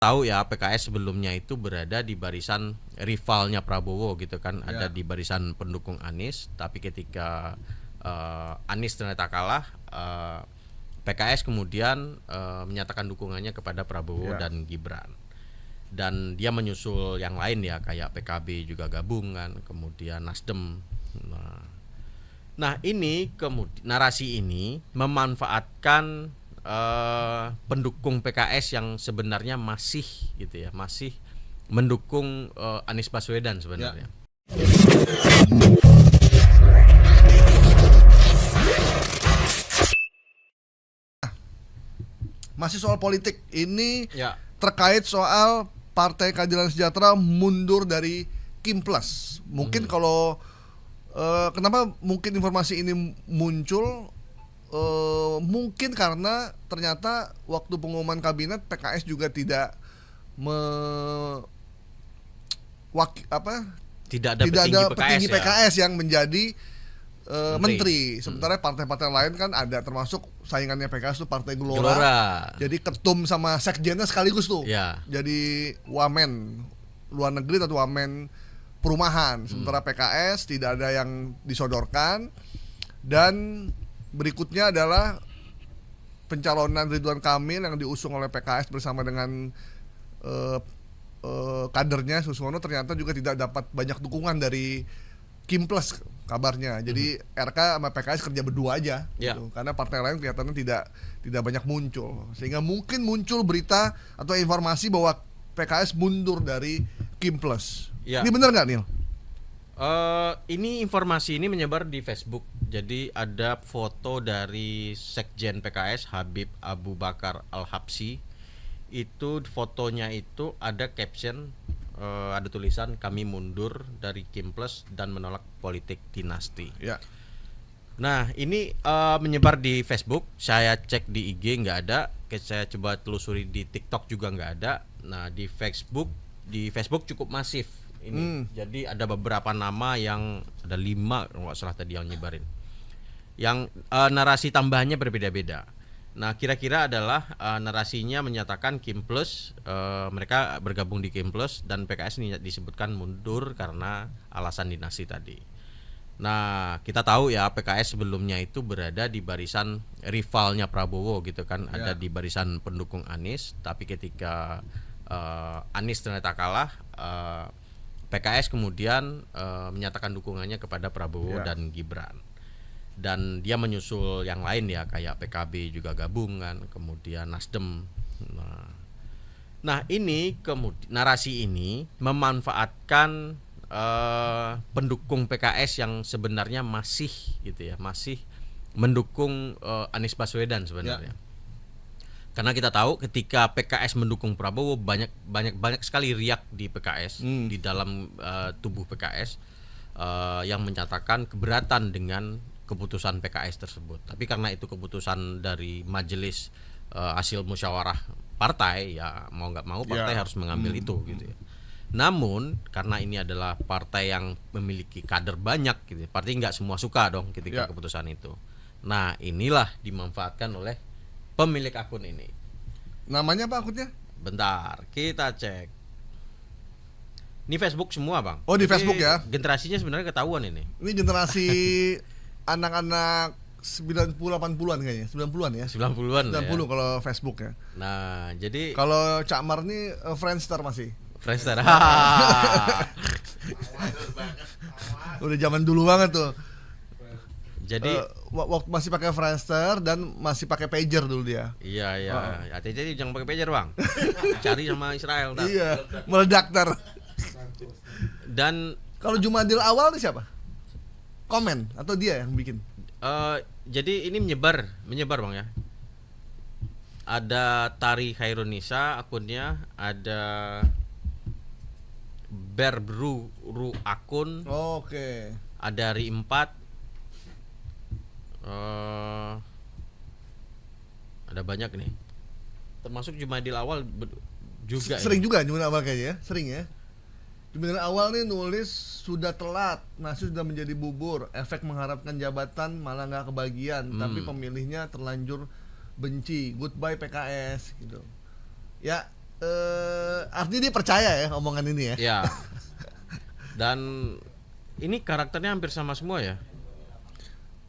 Tahu ya, PKS sebelumnya itu berada di barisan rivalnya Prabowo gitu kan, ada di barisan pendukung Anies, tapi ketika Anies ternyata kalah, PKS kemudian menyatakan dukungannya kepada Prabowo dan Gibran. Dan dia menyusul yang lain ya, kayak PKB juga gabungan, kemudian Nasdem. Nah ini kemudian narasi ini memanfaatkan pendukung PKS yang sebenarnya masih gitu ya, masih mendukung Anies Baswedan sebenarnya. Masih soal politik ini terkait soal Partai Keadilan Sejahtera mundur dari Kimplas. Mungkin kalau kenapa mungkin informasi ini muncul? Mungkin karena ternyata waktu pengumuman kabinet PKS juga tidak tidak ada petinggi PKS yang menjadi menteri. Sementara partai-partai lain kan ada, termasuk saingannya PKS tuh Partai Gelora. Jadi ketum sama sekjennya sekaligus tuh. Jadi wamen luar negeri atau wamen perumahan. Sementara PKS tidak ada yang disodorkan. Dan berikutnya adalah pencalonan Ridwan Kamil yang diusung oleh PKS bersama dengan kadernya Suswono, ternyata juga tidak dapat banyak dukungan dari Kimplas kabarnya. Jadi RK sama PKS kerja berdua aja gitu. Karena partai lain kelihatannya tidak banyak muncul. Sehingga mungkin muncul berita atau informasi bahwa PKS mundur dari Kimplas. Ini benar nggak, Nil? Ini informasi ini menyebar di Facebook. Jadi ada foto dari Sekjen PKS Habib Abu Bakar Al-Habsyi. Itu fotonya itu ada caption, ada tulisan "Kami mundur dari Kimplas dan menolak politik dinasti". Nah ini menyebar di Facebook. Saya cek di IG nggak ada. Saya coba telusuri di TikTok juga nggak ada. Nah di Facebook cukup masif ini. Jadi ada beberapa nama, yang ada 5 kalau nggak salah tadi yang nyebarin, yang narasi tambahannya berbeda-beda. Nah kira-kira adalah narasinya menyatakan Kimplas, mereka bergabung di Kimplas, dan PKS ini disebutkan mundur karena alasan dinasti tadi. Nah kita tahu ya, PKS sebelumnya itu berada di barisan rivalnya Prabowo gitu kan, ada di barisan pendukung Anies, tapi ketika Anies ternyata kalah, PKS kemudian menyatakan dukungannya kepada Prabowo dan Gibran. Dan dia menyusul yang lain ya, kayak PKB juga gabungan, kemudian Nasdem. Nah ini kemudian narasi ini memanfaatkan pendukung PKS yang sebenarnya masih gitu ya, masih mendukung Anies Baswedan sebenarnya. Karena kita tahu ketika PKS mendukung Prabowo, banyak sekali riak di PKS, di dalam tubuh PKS yang menyatakan keberatan dengan keputusan PKS tersebut. Tapi karena itu keputusan dari majelis hasil musyawarah partai, ya mau nggak mau partai harus mengambil itu gitu ya. Namun karena ini adalah partai yang memiliki kader banyak gitu, partai nggak semua suka dong ketika keputusan itu. Nah inilah dimanfaatkan oleh pemilik akun ini. Namanya apa akunnya? Bentar, kita cek. Ini Facebook semua, Bang. Oh, di Facebook ya. Generasinya sebenarnya ketahuan ini. Ini generasi anak-anak 90-80-an kayaknya. 90-an ya. 90-an 90 ya. Kalau Facebook ya. Nah, jadi kalau Cak Mar nih Friendster masih. Friendster. Udah zaman dulu banget tuh. Jadi waktu masih pakai Friendster dan masih pakai pager dulu dia. Iya. Hati-hati jangan pakai pager, Bang. Cari sama Israel ntar. Iya, meledak ntar. Dan kalau Jumadil awal nih siapa? Komen atau dia yang bikin? Jadi ini menyebar Bang ya. Ada Tari Khairunisa akunnya, ada Berbru akun. Oke. Ada Ri 4. Ada banyak nih. Termasuk Jumadil awal juga. Sering juga Jumadil awal kayaknya ya, sering ya. Jumadil awal nih nulis sudah telat, nasi sudah menjadi bubur, efek mengharapkan jabatan malah nggak kebagian, tapi pemilihnya terlanjur benci, goodbye PKS gitu. Ya artinya dia percaya ya omongan ini ya. Ya. Dan ini karakternya hampir sama semua ya.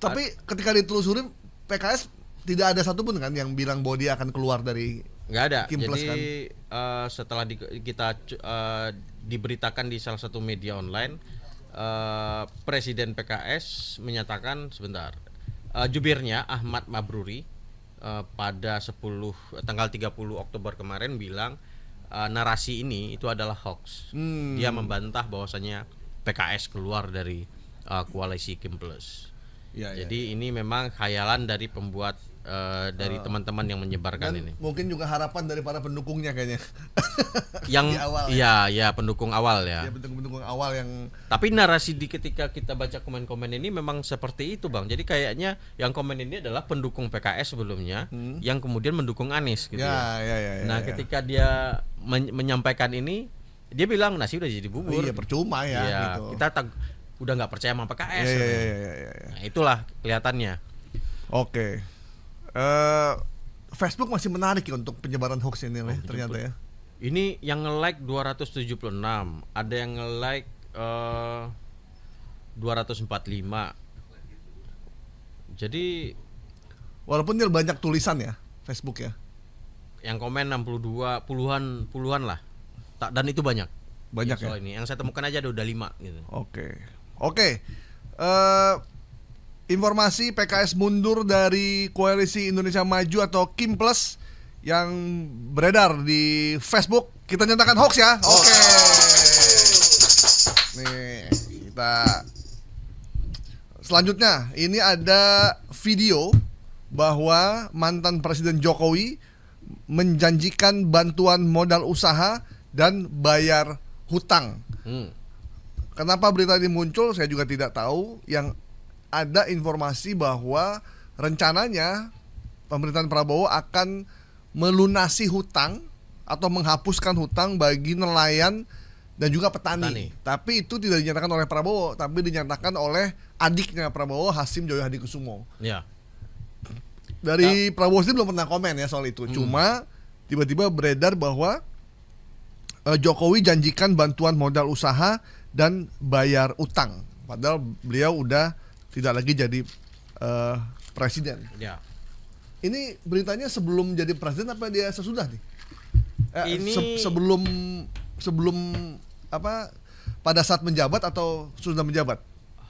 Tapi ketika ditelusurin PKS tidak ada satupun kan yang bilang bahwa dia akan keluar dari nggak ada. Kimples, Jadi kan? Setelah kita diberitakan di salah satu media online, Presiden PKS menyatakan jubirnya Ahmad Mabruri pada tanggal 30 Oktober kemarin bilang narasi ini itu adalah hoax. Dia membantah bahwasanya PKS keluar dari koalisi Kimples. Jadi ini memang khayalan dari pembuat dari teman-teman yang menyebarkan ini. Mungkin juga harapan dari para pendukungnya kayaknya. Yang ya pendukung awal ya. Ya pendukung awal yang. Tapi narasi ketika kita baca komen-komen ini memang seperti itu Bang. Jadi kayaknya yang komen ini adalah pendukung PKS sebelumnya yang kemudian mendukung Anies gitu ya. Nah, ketika dia menyampaikan ini, dia bilang nasi udah jadi bubur. Iya, percuma ya gitu. Kita udah nggak percaya sama PKS. Nah, itulah kelihatannya. Oke. Facebook masih menarik ya untuk penyebaran hoax ini ternyata ya. Ini yang nge-like 276, ada yang nge-like 245. Jadi walaupun dia banyak tulisan ya Facebook ya. Yang komen 62 puluhan lah. Dan itu banyak. Banyak ya. Ini yang saya temukan aja udah 5 gitu. Oke. Informasi PKS mundur dari Koalisi Indonesia Maju atau Kimples yang beredar di Facebook kita nyatakan hoax ya. Oke. Nih, kita selanjutnya ini ada video bahwa mantan Presiden Jokowi menjanjikan bantuan modal usaha dan bayar hutang. Kenapa berita ini muncul saya juga tidak tahu. Yang ada informasi bahwa rencananya pemerintahan Prabowo akan melunasi hutang atau menghapuskan hutang bagi nelayan dan juga petani. Tapi itu tidak dinyatakan oleh Prabowo, tapi dinyatakan oleh adiknya Prabowo, Hasyim Joyo Hadikusumo. Ya. Dari Prabowo sendiri belum pernah komen ya soal itu. Cuma tiba-tiba beredar bahwa Jokowi janjikan bantuan modal usaha dan bayar utang. Padahal beliau udah tidak lagi jadi presiden. Ya. Ini beritanya sebelum jadi presiden apa dia sesudah nih? Sebelum apa? Pada saat menjabat atau sudah menjabat?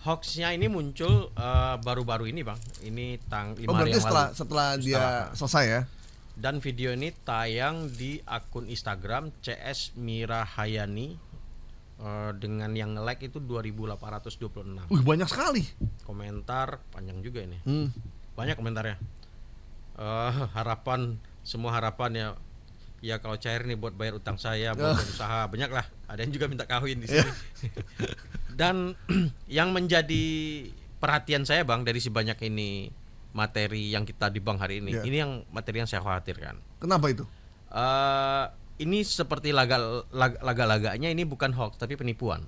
Hoaxnya ini muncul baru-baru ini Bang. Ini 5 hari yang lalu. Setelah dia selesai ya. Dan video ini tayang di akun Instagram CS Mirahayani. Dengan yang nge-like itu 2.826. Banyak sekali. Komentar panjang juga ini. Banyak komentarnya. Semua harapan ya kalau cair nih buat bayar utang saya, buat berusaha, banyak lah. Ada yang juga minta kawin di sini. Dan yang menjadi perhatian saya Bang dari sebanyak ini materi yang kita di Bang hari ini, ini yang materi yang saya khawatirkan. Kenapa itu? Ini seperti laga-laganya ini bukan hoax tapi penipuan.